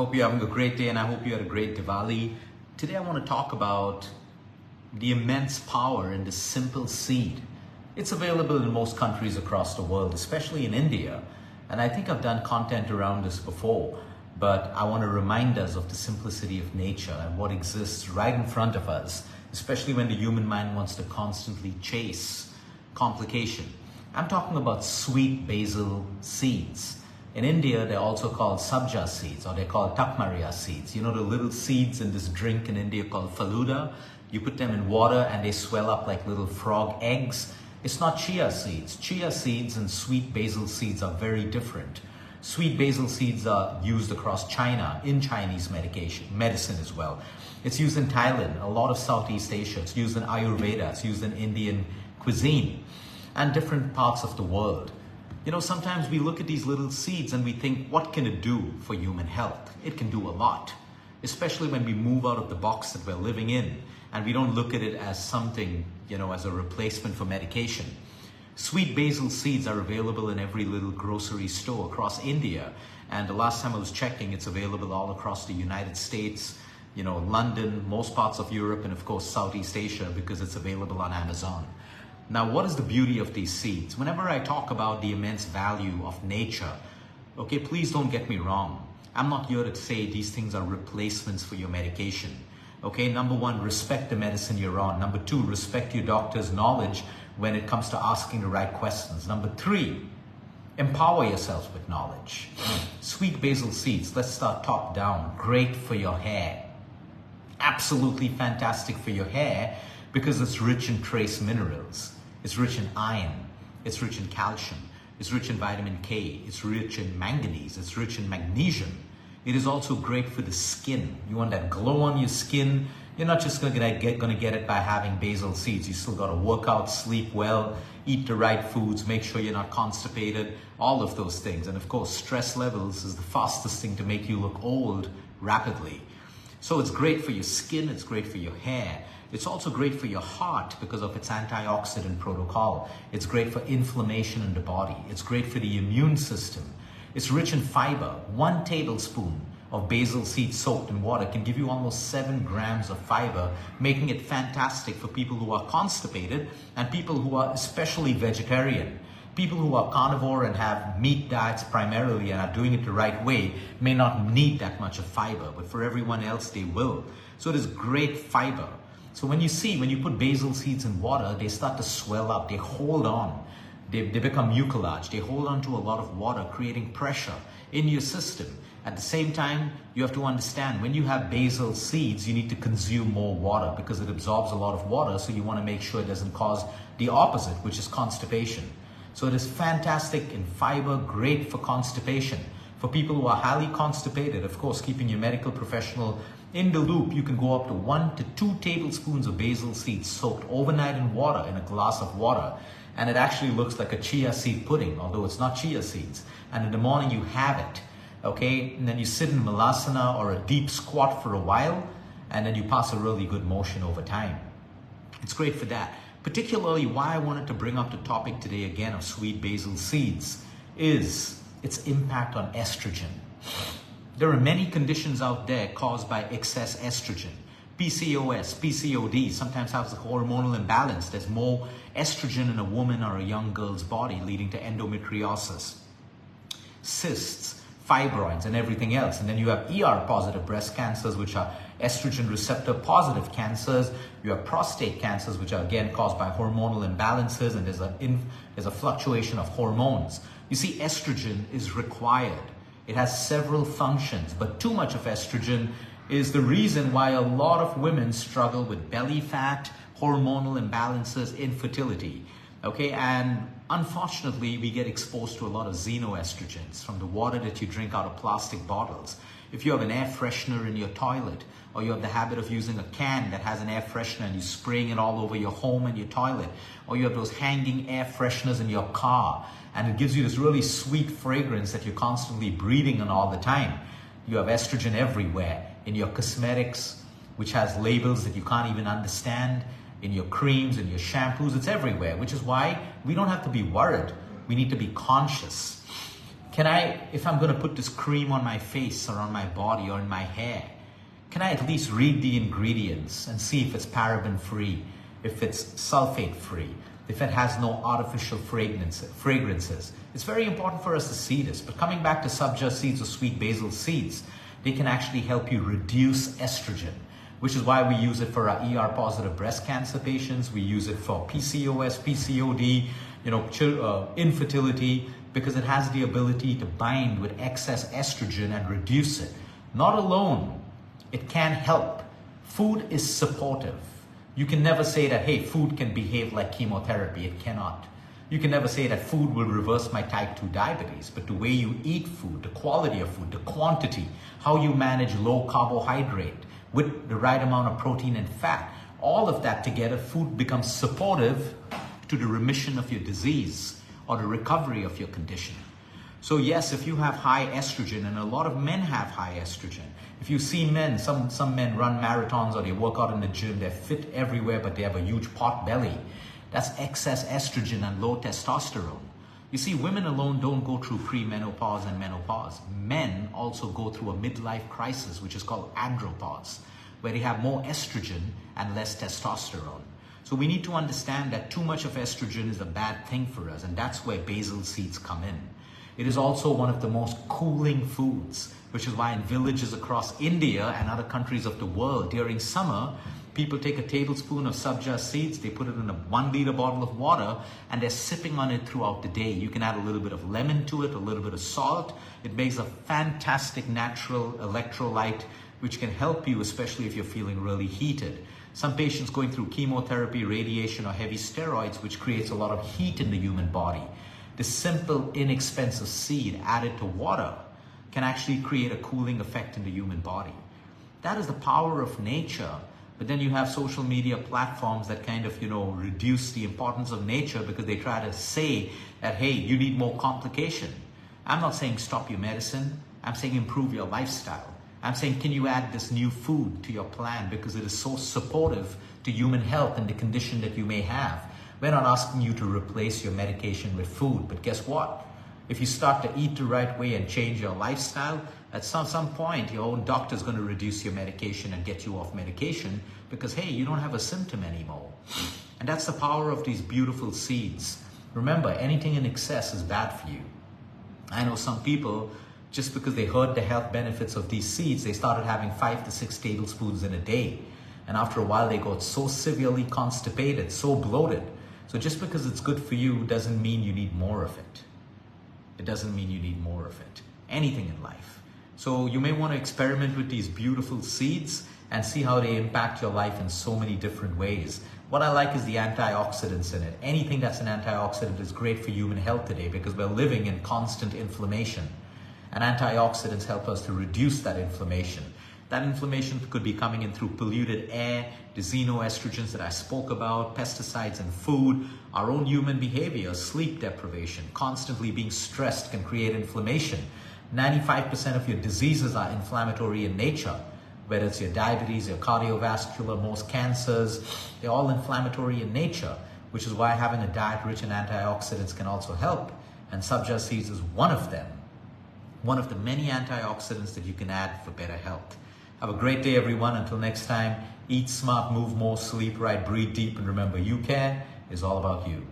hope you're having a great day and I hope you had a great Diwali. Today I want to talk about the immense power in this simple seed. It's available in most countries across the world, especially in India. And I think I've done content around this before, but I want to remind us of the simplicity of nature and what exists right in front of us, especially when the human mind wants to constantly chase complication. I'm talking about sweet basil seeds. In India, they're also called sabja seeds, or they're called takmaria seeds. You know the little seeds in this drink in India called faluda? You put them in water and they swell up like little frog eggs. It's not chia seeds. Chia seeds and sweet basil seeds are very different. Sweet basil seeds are used across China in Chinese medicine as well. It's used in Thailand, a lot of Southeast Asia. It's used in Ayurveda. It's used in Indian cuisine and different parts of the world. You know, sometimes we look at these little seeds and we think, what can it do for human health? It can do a lot, especially when we move out of the box that we're living in and we don't look at it as something, you know, as a replacement for medication. Sweet basil seeds are available in every little grocery store across India. And the last time I was checking, it's available all across the United States, you know, London, most parts of Europe, and of course, Southeast Asia, because it's available on Amazon. Now, what is the beauty of these seeds? Whenever I talk about the immense value of nature, okay, please don't get me wrong. I'm not here to say these things are replacements for your medication. Okay, number one, respect the medicine you're on. Number two, respect your doctor's knowledge when it comes to asking the right questions. Number three, empower yourself with knowledge. Sweet basil seeds, let's start top down. Great for your hair. Absolutely fantastic for your hair because it's rich in trace minerals. It's rich in iron, it's rich in calcium, it's rich in vitamin K, it's rich in manganese, it's rich in magnesium. It is also great for the skin. You want that glow on your skin. You're not just gonna get it by having basil seeds. You still gotta work out, sleep well, eat the right foods, make sure you're not constipated, all of those things. And of course, stress levels is the fastest thing to make you look old rapidly. So it's great for your skin, it's great for your hair. It's also great for your heart because of its antioxidant protocol. It's great for inflammation in the body. It's great for the immune system. It's rich in fiber. 1 tablespoon of basil seeds soaked in water can give you almost 7 grams of fiber, making it fantastic for people who are constipated and people who are especially vegetarian. People who are carnivore and have meat diets primarily and are doing it the right way may not need that much of fiber, but for everyone else, they will. So it is great fiber. So when you put basil seeds in water, they start to swell up, they hold on, they become mucilage, they hold on to a lot of water, creating pressure in your system. At the same time, you have to understand when you have basil seeds, you need to consume more water because it absorbs a lot of water. So you want to make sure it doesn't cause the opposite, which is constipation. So it is fantastic in fiber, great for constipation. For people who are highly constipated, of course, keeping your medical professional in the loop, you can go up to 1 to 2 tablespoons of basil seeds soaked overnight in water, in a glass of water. And it actually looks like a chia seed pudding, although it's not chia seeds. And in the morning you have it, okay? And then you sit in malasana or a deep squat for a while, and then you pass a really good motion over time. It's great for that. Particularly why I wanted to bring up the topic today again of sweet basil seeds is its impact on estrogen. There are many conditions out there caused by excess estrogen. PCOS, PCOD, sometimes has a hormonal imbalance. There's more estrogen in a woman or a young girl's body, leading to endometriosis, cysts, fibroids, and everything else. And then you have ER-positive breast cancers, which are estrogen receptor-positive cancers. You have prostate cancers, which are again caused by hormonal imbalances, and there's a fluctuation of hormones. You see, estrogen is required. It has several functions, but too much of estrogen is the reason why a lot of women struggle with belly fat, hormonal imbalances, infertility. Okay, and unfortunately, we get exposed to a lot of xenoestrogens from the water that you drink out of plastic bottles. If you have an air freshener in your toilet, or you have the habit of using a can that has an air freshener and you're spraying it all over your home and your toilet, or you have those hanging air fresheners in your car, and it gives you this really sweet fragrance that you're constantly breathing in all the time. You have estrogen everywhere, in your cosmetics, which has labels that you can't even understand, in your creams, in your shampoos, it's everywhere, which is why we don't have to be worried. We need to be conscious. if I'm going to put this cream on my face or on my body or in my hair, can I at least read the ingredients and see if it's paraben free, if it's sulfate free, if it has no artificial fragrances? It's very important for us to see this. But coming back to sabja seeds or sweet basil seeds, they can actually help you reduce estrogen, which is why we use it for our ER positive breast cancer patients. We use it for PCOS, PCOD, infertility, because it has the ability to bind with excess estrogen and reduce it. Not alone, it can help. Food is supportive. You can never say that, hey, food can behave like chemotherapy. It cannot. You can never say that food will reverse my type 2 diabetes, but the way you eat food, the quality of food, the quantity, how you manage low carbohydrate with the right amount of protein and fat, all of that together, food becomes supportive to the remission of your disease or the recovery of your condition. So yes, if you have high estrogen, and a lot of men have high estrogen, if you see men, some men run marathons or they work out in the gym, they're fit everywhere, but they have a huge pot belly. That's excess estrogen and low testosterone. You see, women alone don't go through premenopause and menopause. Men also go through a midlife crisis, which is called andropause, where they have more estrogen and less testosterone. So we need to understand that too much of estrogen is a bad thing for us, and that's where basil seeds come in. It is also one of the most cooling foods, which is why in villages across India and other countries of the world, during summer, people take a tablespoon of sabja seeds, they put it in a 1 liter bottle of water, and they're sipping on it throughout the day. You can add a little bit of lemon to it, a little bit of salt. It makes a fantastic natural electrolyte, which can help you, especially if you're feeling really heated. Some patients going through chemotherapy, radiation, or heavy steroids, which creates a lot of heat in the human body. The simple, inexpensive seed added to water can actually create a cooling effect in the human body. That is the power of nature. But then you have social media platforms that kind of, reduce the importance of nature because they try to say that, hey, you need more complication. I'm not saying stop your medicine. I'm saying improve your lifestyle. I'm saying, can you add this new food to your plan because it is so supportive to human health and the condition that you may have. We're not asking you to replace your medication with food, but guess what? If you start to eat the right way and change your lifestyle, at some point, your own doctor is going to reduce your medication and get you off medication because, hey, you don't have a symptom anymore. And that's the power of these beautiful seeds. Remember, anything in excess is bad for you. I know some people, just because they heard the health benefits of these seeds, they started having 5 to 6 tablespoons in a day. And after a while, they got so severely constipated, so bloated. So just because it's good for you doesn't mean you need more of it. It doesn't mean you need more of it. Anything in life. So you may want to experiment with these beautiful seeds and see how they impact your life in so many different ways. What I like is the antioxidants in it. Anything that's an antioxidant is great for human health today because we're living in constant inflammation. And antioxidants help us to reduce that inflammation. That inflammation could be coming in through polluted air, the xenoestrogens that I spoke about, pesticides in food, our own human behavior, sleep deprivation, constantly being stressed can create inflammation. 95% of your diseases are inflammatory in nature, whether it's your diabetes, your cardiovascular, most cancers, they're all inflammatory in nature, which is why having a diet rich in antioxidants can also help. And sabja seeds is one of them, one of the many antioxidants that you can add for better health. Have a great day, everyone. Until next time, eat smart, move more, sleep right, breathe deep, and remember, you care is all about you.